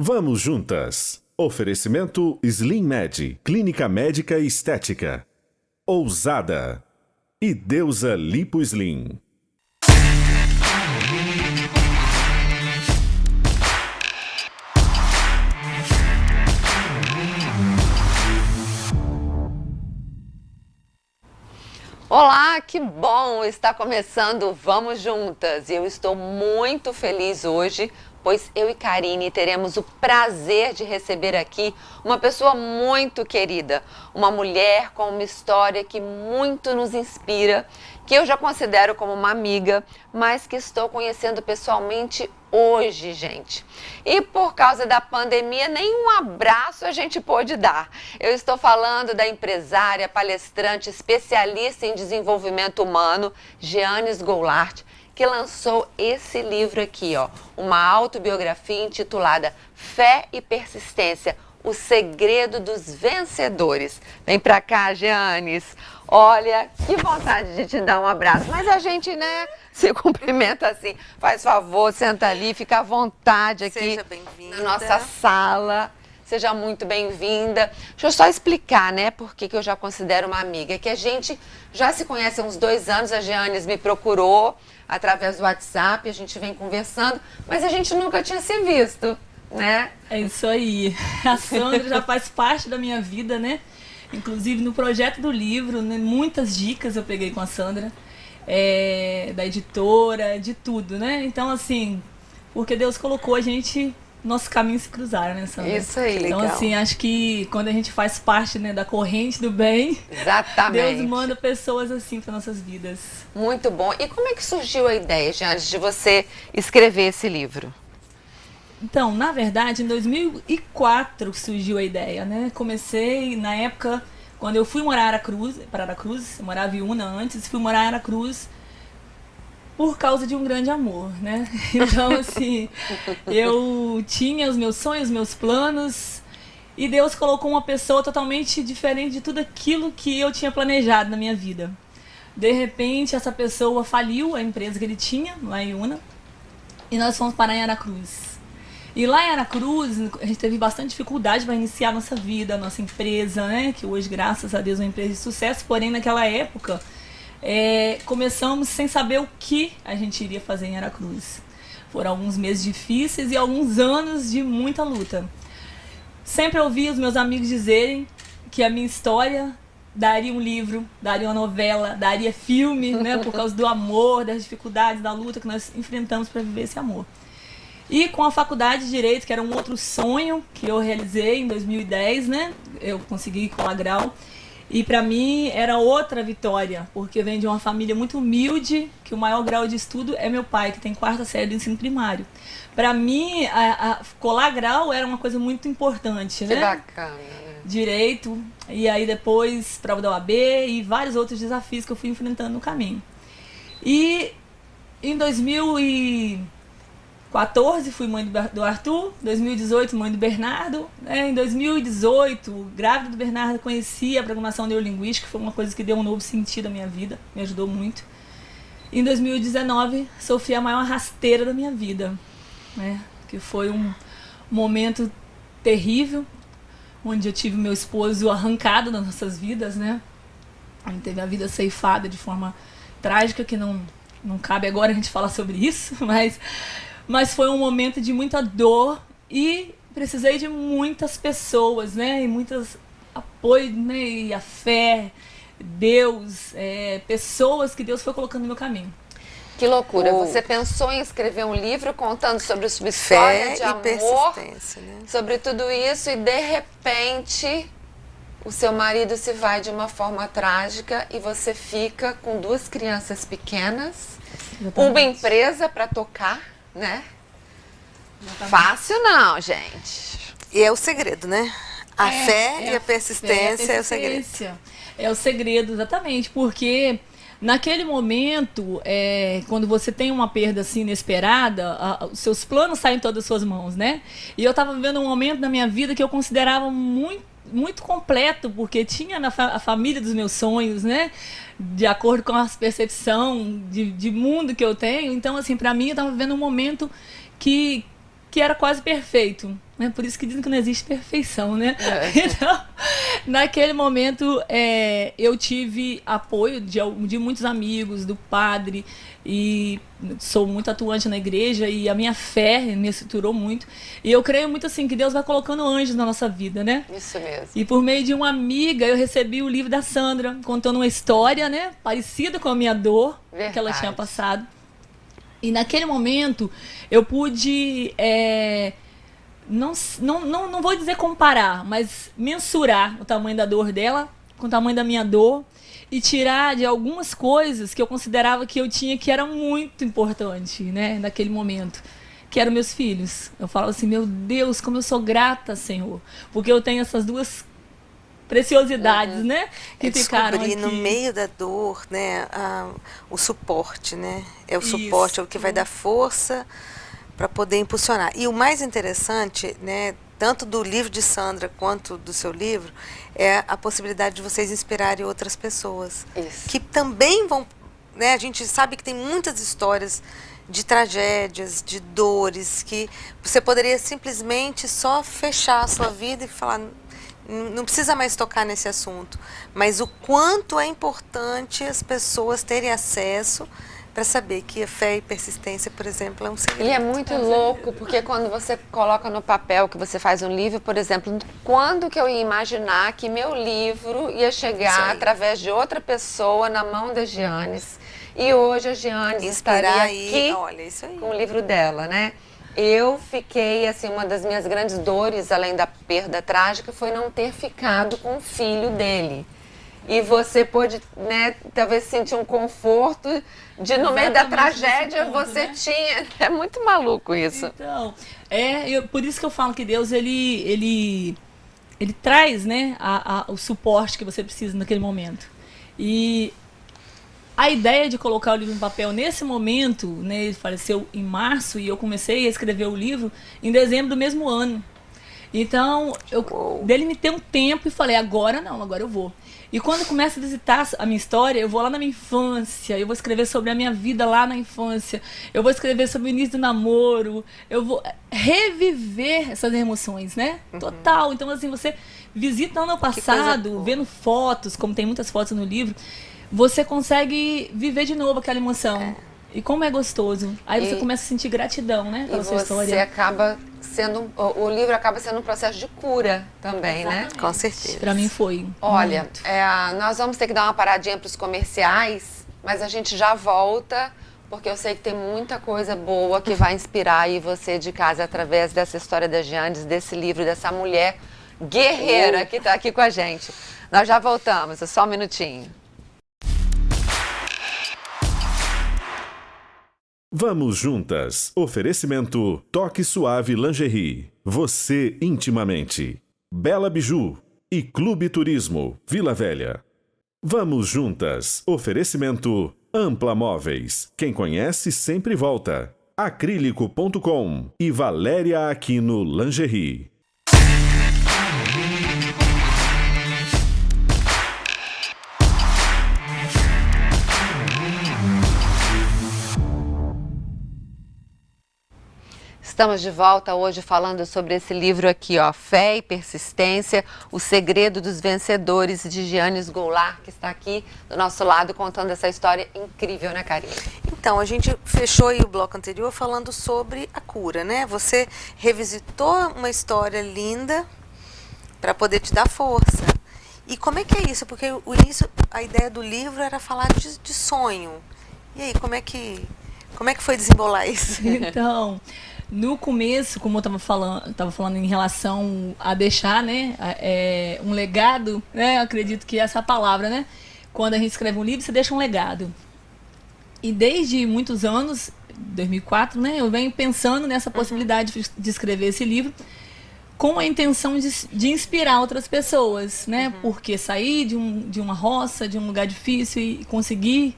Vamos juntas. Oferecimento Slim Med, Clínica Médica e Estética. Ousada e Deusa Lipo Slim. Olá, que bom! Está começando Vamos Juntas e eu estou muito feliz hoje, pois eu e Karine teremos o prazer de receber aqui uma pessoa muito querida, uma mulher com uma história que muito nos inspira, que eu já considero como uma amiga, mas que estou conhecendo pessoalmente hoje, gente. E por causa da pandemia, nenhum abraço a gente pôde dar. Eu estou falando da empresária, palestrante, especialista em desenvolvimento humano, Jeanes Goulart, que lançou esse livro aqui, ó, uma autobiografia intitulada Fé e Persistência, o segredo dos vencedores. Vem pra cá, Jeanes. Olha, que vontade de te dar um abraço, mas a gente, né, se cumprimenta assim. Faz favor, senta ali, fica à vontade aqui. Seja bem-vinda. Na nossa sala. Seja muito bem-vinda. Deixa eu só explicar, né, por que eu já considero uma amiga. Que a gente já se conhece há uns 2 anos, a Jeanes me procurou através do WhatsApp, a gente vem conversando, mas a gente nunca tinha se visto, né? É isso aí. A Sandra já faz parte da minha vida, né? Inclusive no projeto do livro, né, muitas dicas eu peguei com a Sandra, da editora, de tudo, né? Então, assim, porque Deus colocou a gente, nossos caminhos se cruzaram, né, Sandra? Isso aí, legal. Então, assim, acho que quando a gente faz parte, né, da corrente do bem, exatamente, Deus manda pessoas assim para nossas vidas. Muito bom. E como é que surgiu a ideia, Jeanes, de você escrever esse livro? Então, na verdade, em 2004 surgiu a ideia, né? Comecei na época, quando eu fui morar para Aracruz, eu morava em Una antes, fui morar em Aracruz por causa de um grande amor, né? Então, assim, eu tinha os meus sonhos, meus planos, e Deus colocou uma pessoa totalmente diferente de tudo aquilo que eu tinha planejado na minha vida. De repente, essa pessoa faliu a empresa que ele tinha, lá em Una, e nós fomos parar em Aracruz. E lá em Aracruz, a gente teve bastante dificuldade para iniciar a nossa vida, a nossa empresa, né? Que hoje, graças a Deus, é uma empresa de sucesso. Porém, naquela época, começamos sem saber o que a gente iria fazer em Aracruz. Foram alguns meses difíceis e alguns anos de muita luta. Sempre ouvi os meus amigos dizerem que a minha história daria um livro, daria uma novela, daria filme, né? Por causa do amor, das dificuldades, da luta que nós enfrentamos para viver esse amor. E com a faculdade de Direito, que era um outro sonho que eu realizei em 2010, né? Eu consegui colar grau. E para mim era outra vitória, porque venho de uma família muito humilde, que o maior grau de estudo é meu pai, que tem 4ª série do ensino primário. Para mim, colar grau era uma coisa muito importante, né? Que bacana, né? Direito, e aí depois prova da OAB e vários outros desafios que eu fui enfrentando no caminho. E em 2014 fui mãe do Arthur, 2018 mãe do Bernardo, né? Em 2018, grávida do Bernardo, conheci a programação neurolinguística, que foi uma coisa que deu um novo sentido à minha vida, me ajudou muito. Em 2019, sofri a maior rasteira da minha vida, né? Que foi um momento terrível, onde eu tive meu esposo arrancado das nossas vidas, né? A gente teve a vida ceifada de forma trágica, que não cabe agora a gente falar sobre isso, mas foi um momento de muita dor e precisei de muitas pessoas, né? E muitos apoio, né? E a fé, Deus, pessoas que Deus foi colocando no meu caminho. Que loucura. Você pensou em escrever um livro contando sobre sua história de amor, persistência, né? sobre tudo isso, e de repente o seu marido se vai de uma forma trágica e você fica com 2 crianças pequenas, uma empresa para tocar, né? Fácil não, gente. E é o segredo, né? A fé e a persistência é o segredo. É o segredo, exatamente, porque naquele momento, quando você tem uma perda assim inesperada, os seus planos saem todas das suas mãos, né? E eu estava vivendo um momento na minha vida que eu considerava muito completo, porque tinha a família dos meus sonhos, né? De acordo com a percepção de mundo que eu tenho. Então, assim, para mim, eu estava vivendo um momento que era quase perfeito, né? Por isso que dizem que não existe perfeição, né? Então, naquele momento, eu tive apoio de muitos amigos, do padre, e sou muito atuante na igreja, e a minha fé me estruturou muito. E eu creio muito assim, que Deus vai colocando anjos na nossa vida, né? Isso mesmo. E por meio de uma amiga, eu recebi o livro da Sandra, contando uma história, né? Parecida com a minha dor, que ela tinha passado. E naquele momento, eu pude, não vou dizer comparar, mas mensurar o tamanho da dor dela com o tamanho da minha dor e tirar de algumas coisas que eu considerava que eu tinha, que era muito importante, né, naquele momento, que eram meus filhos. Eu falo assim, meu Deus, como eu sou grata, Senhor, porque eu tenho essas duas preciosidades, né, que ficaram aqui. No meio da dor, né, o suporte, né, é o suporte, é o que vai dar força para poder impulsionar. E o mais interessante, né, tanto do livro de Sandra quanto do seu livro, é a possibilidade de vocês inspirarem outras pessoas. Isso. Que também vão, né, a gente sabe que tem muitas histórias de tragédias, de dores, que você poderia simplesmente só fechar a sua vida e falar, não precisa mais tocar nesse assunto, mas o quanto é importante as pessoas terem acesso para saber que a fé e persistência, por exemplo, é um segredo. E é muito louco, porque quando você coloca no papel que você faz um livro, por exemplo, quando que eu ia imaginar que meu livro ia chegar através de outra pessoa na mão da Gianes? E hoje a Gianes estaria aqui olha, isso aí, com o livro dela, né? Eu fiquei, assim, uma das minhas grandes dores, além da perda trágica, foi não ter ficado com o filho dele. E você pôde, né, talvez sentir um conforto de, no meio da tragédia, ponto, você tinha... É muito maluco isso. Então, por isso que eu falo que Deus, ele traz, né, o suporte que você precisa naquele momento. E a ideia de colocar o livro no papel nesse momento, né, ele faleceu em março e eu comecei a escrever o livro em dezembro do mesmo ano. Então, eu delimitei um tempo e falei, agora não, agora eu vou. E quando começo a visitar a minha história, eu vou lá na minha infância, eu vou escrever sobre a minha vida lá na infância, eu vou escrever sobre o início do namoro, eu vou reviver essas emoções, né? Total. Então, assim, você visitando o passado, vendo fotos, como tem muitas fotos no livro, você consegue viver de novo aquela emoção. E como é gostoso. Aí você começa a sentir gratidão, né, pela sua história. E você acaba sendo... O livro acaba sendo um processo de cura também, né? Com certeza. Pra mim foi. Olha, nós vamos ter que dar uma paradinha para os comerciais, mas a gente já volta, porque eu sei que tem muita coisa boa que vai inspirar aí você de casa através dessa história da Gianes, desse livro, dessa mulher guerreira que está aqui com a gente. Nós já voltamos, é só um minutinho. Vamos juntas. Oferecimento Toque Suave Lingerie. Você intimamente. Bela Biju e Clube Turismo Vila Velha. Vamos juntas. Oferecimento Ampla Móveis. Quem conhece sempre volta. Acrílico.com e Valéria Aquino Lingerie. Estamos de volta hoje falando sobre esse livro aqui, ó, Fé e Persistência, o segredo dos vencedores, de Gianes Goulart, que está aqui do nosso lado contando essa história incrível, né, Karine? Então, a gente fechou aí o bloco anterior falando sobre a cura, né? Você revisitou uma história linda para poder te dar força. E como é que é isso? Porque o início, a ideia do livro era falar de sonho. E aí, como é que foi desembolar isso? Então, no começo, como eu estava falando em relação a deixar, né, um legado, né, eu acredito que essa palavra, né, quando a gente escreve um livro, você deixa um legado. E desde muitos anos, 2004, né, eu venho pensando nessa possibilidade de escrever esse livro com a intenção de inspirar outras pessoas, né, porque sair de uma roça, de um lugar difícil e conseguir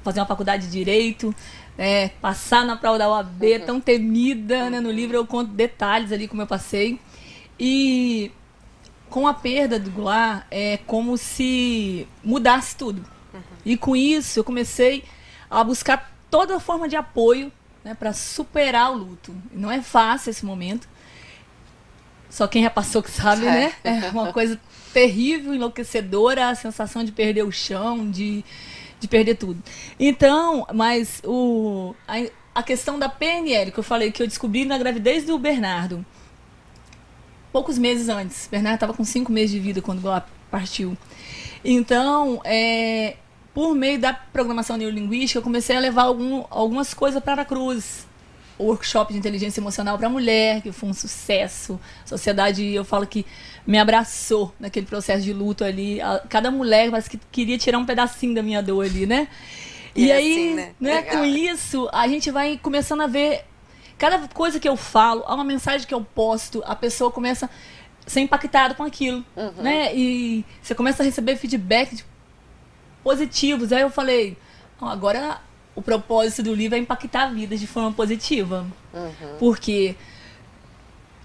fazer uma faculdade de Direito, passar na prova da OAB, tão temida, né? No livro eu conto detalhes ali como eu passei. E com a perda do Goulart, é como se mudasse tudo. E com isso eu comecei a buscar toda forma de apoio, né, para superar o luto. Não é fácil esse momento. só quem já passou que sabe, né? É uma coisa terrível, enlouquecedora, a sensação de perder o chão, de perder tudo. Então, mas a questão da PNL, que eu falei que eu descobri na gravidez do Bernardo, poucos meses antes. O Bernardo estava com 5 meses de vida quando o Golap partiu. Então, por meio da programação neurolinguística, eu comecei a levar algumas coisas para a Cruz. O workshop de inteligência emocional para mulher, que foi um sucesso. A sociedade, eu falo que me abraçou naquele processo de luto ali. Cada mulher parece que queria tirar um pedacinho da minha dor ali, né? E aí, assim, né? Com isso, a gente vai começando a ver cada coisa que eu falo, uma mensagem que eu posto, a pessoa começa a ser impactada com aquilo, né? E você começa a receber feedback positivos. Aí eu falei, agora o propósito do livro é impactar vidas de forma positiva. Porque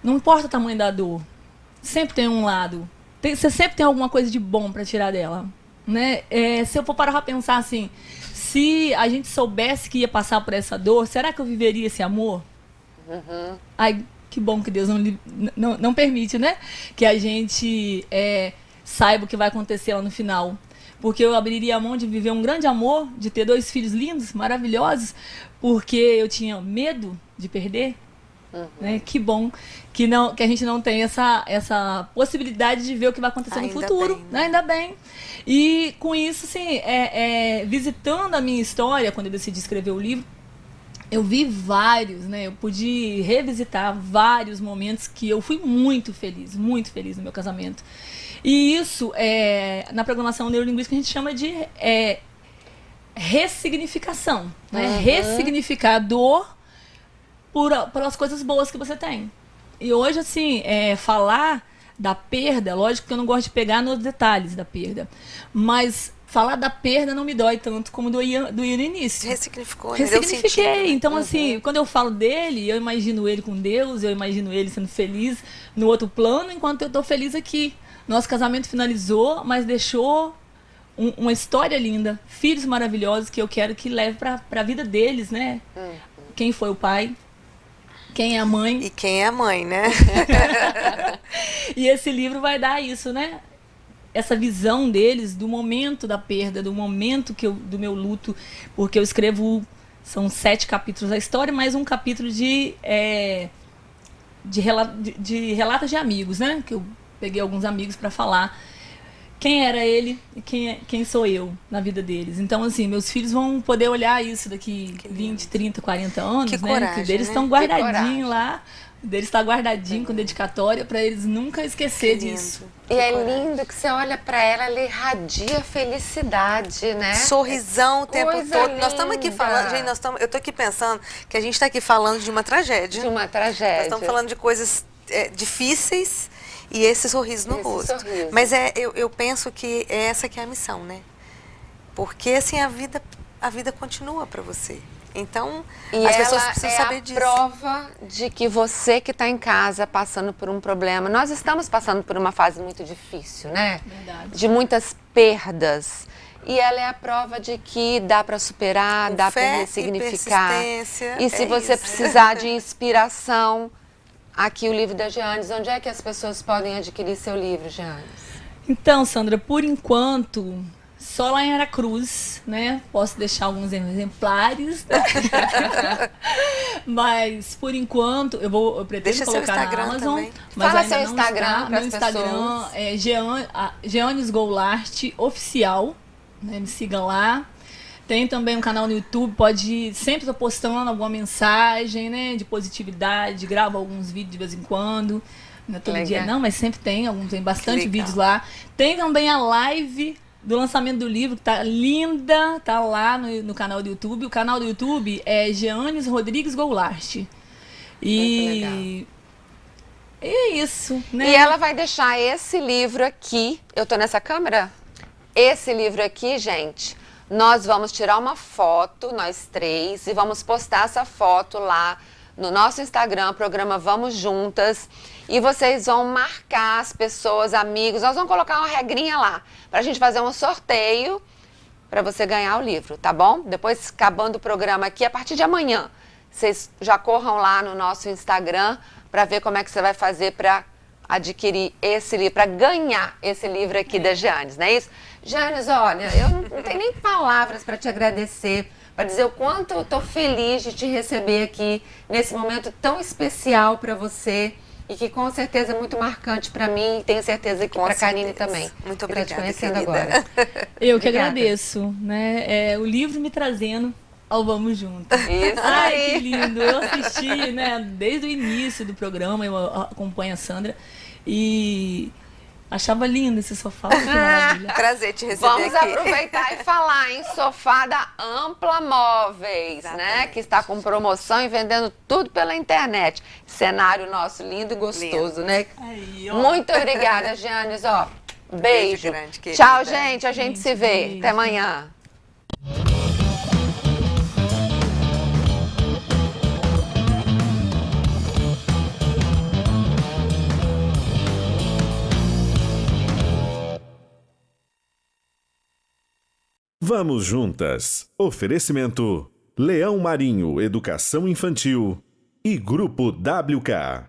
não importa o tamanho da dor, sempre tem um lado. Você sempre tem alguma coisa de bom para tirar dela, né? Se eu for parar pra pensar assim, se a gente soubesse que ia passar por essa dor, será que eu viveria esse amor? Ai, que bom que Deus não permite, né? Que a gente saiba o que vai acontecer lá no final. Porque eu abriria a mão de viver um grande amor, de ter 2 filhos lindos, maravilhosos, porque eu tinha medo de perder. Né? Que bom que a gente não tem essa possibilidade de ver o que vai acontecer no futuro. Bem, né? Ainda bem. E com isso, assim, visitando a minha história, quando eu decidi escrever o livro, eu vi vários, né? Eu pude revisitar vários momentos que eu fui muito feliz no meu casamento. E isso, na programação neurolinguística, a gente chama de ressignificação. Né? Ressignificar a dor pelas coisas boas que você tem. E hoje, assim, falar da perda, lógico que eu não gosto de pegar nos detalhes da perda, mas falar da perda não me dói tanto como doía no início. Ressignificou, né? Ressignifiquei. Deu sentido, né? Então, assim, quando eu falo dele, eu imagino ele com Deus, eu imagino ele sendo feliz no outro plano, enquanto eu tô feliz aqui. Nosso casamento finalizou, mas deixou uma história linda, filhos maravilhosos que eu quero que leve para a vida deles, né? Quem foi o pai, quem é a mãe. E quem é a mãe, né? E esse livro vai dar isso, né? Essa visão deles do momento da perda, do momento do meu luto, porque eu escrevo, são 7 capítulos da história, mais um capítulo de relatos de amigos, né? Que eu peguei alguns amigos para falar quem era ele e quem sou eu na vida deles. Então, assim, meus filhos vão poder olhar isso daqui 20, 30, 40 anos, Que né? coragem, Que deles né? estão Que guardadinhos coragem. lá. O deles está guardadinho com dedicatória para eles nunca esquecer Que lindo. disso. E é lindo que você olha pra ela, ela irradia felicidade, né? Sorrisão o tempo Coisa todo. Nós estamos aqui linda. falando, gente, eu tô aqui pensando que a gente está aqui falando de uma tragédia. De uma Nós tragédia. estamos falando de coisas difíceis e esse sorriso no Esse rosto. sorriso. Mas eu penso que essa que é a missão, né? Porque assim a vida continua para você. Então, E as pessoas ela precisam é saber a disso. prova de que você que está em casa passando por um problema, nós estamos passando por uma fase muito difícil, né? Verdade. De muitas perdas. E ela é a prova de que dá para superar, Com dá fé para e ressignificar. persistência, E se é você isso. precisar de inspiração, aqui o livro da Jeanes, onde é que as pessoas podem adquirir seu livro, Jeanes? Então, Sandra, por enquanto, só lá em Aracruz, né? Posso deixar alguns exemplares. Mas, por enquanto, eu pretendo Deixa seu colocar Instagram na Amazon. também. Mas Fala ainda seu não Instagram está. pras Meu Instagram pessoas. é Jeanes Goulart Oficial. Né? Me sigam lá. Tem também um canal no YouTube, sempre estou postando alguma mensagem, né, de positividade, gravo alguns vídeos de vez em quando. Não é todo Legal. dia não, mas sempre tem bastante legal. vídeos lá. Tem também a live do lançamento do livro, que tá linda, tá lá no canal do YouTube. O canal do YouTube é Jeanes Rodrigues Goulart. E é isso, né? E ela vai deixar esse livro aqui. Eu tô nessa câmera? Esse livro aqui, gente, nós vamos tirar uma foto, nós 3, e vamos postar essa foto lá no nosso Instagram, programa Vamos Juntas. E vocês vão marcar as pessoas, amigos. Nós vamos colocar uma regrinha lá, pra gente fazer um sorteio para você ganhar o livro, tá bom? Depois, acabando o programa aqui, a partir de amanhã, vocês já corram lá no nosso Instagram para ver como é que você vai fazer para adquirir esse livro, para ganhar esse livro aqui da Janes, não é isso? Janes, olha, eu não tenho nem palavras para te agradecer, para dizer o quanto eu estou feliz de te receber aqui nesse momento tão especial para você e que com certeza é muito marcante para mim e tenho certeza que para a Karine também. Muito que tá obrigada, te conhecendo querida. agora. Eu que Obrigada. agradeço, né? O livro me trazendo ao Vamos Juntos. Isso Ai, aí. que lindo! Eu assisti, né, desde o início do programa, eu acompanho a Sandra e achava lindo esse sofá, que maravilha. Prazer te receber Vamos aqui. aproveitar e falar em sofá da Ampla Móveis, né? Exatamente. Que está com promoção e vendendo tudo pela internet. Cenário nosso lindo e gostoso, Lindo. né? Aí, ó. Muito obrigada, Giannis, ó. Beijo Beijo. grande, querida. Tchau, gente. A gente se vê. Beijo. Até amanhã. Vamos juntas. Oferecimento: Leão Marinho Educação Infantil e Grupo WK.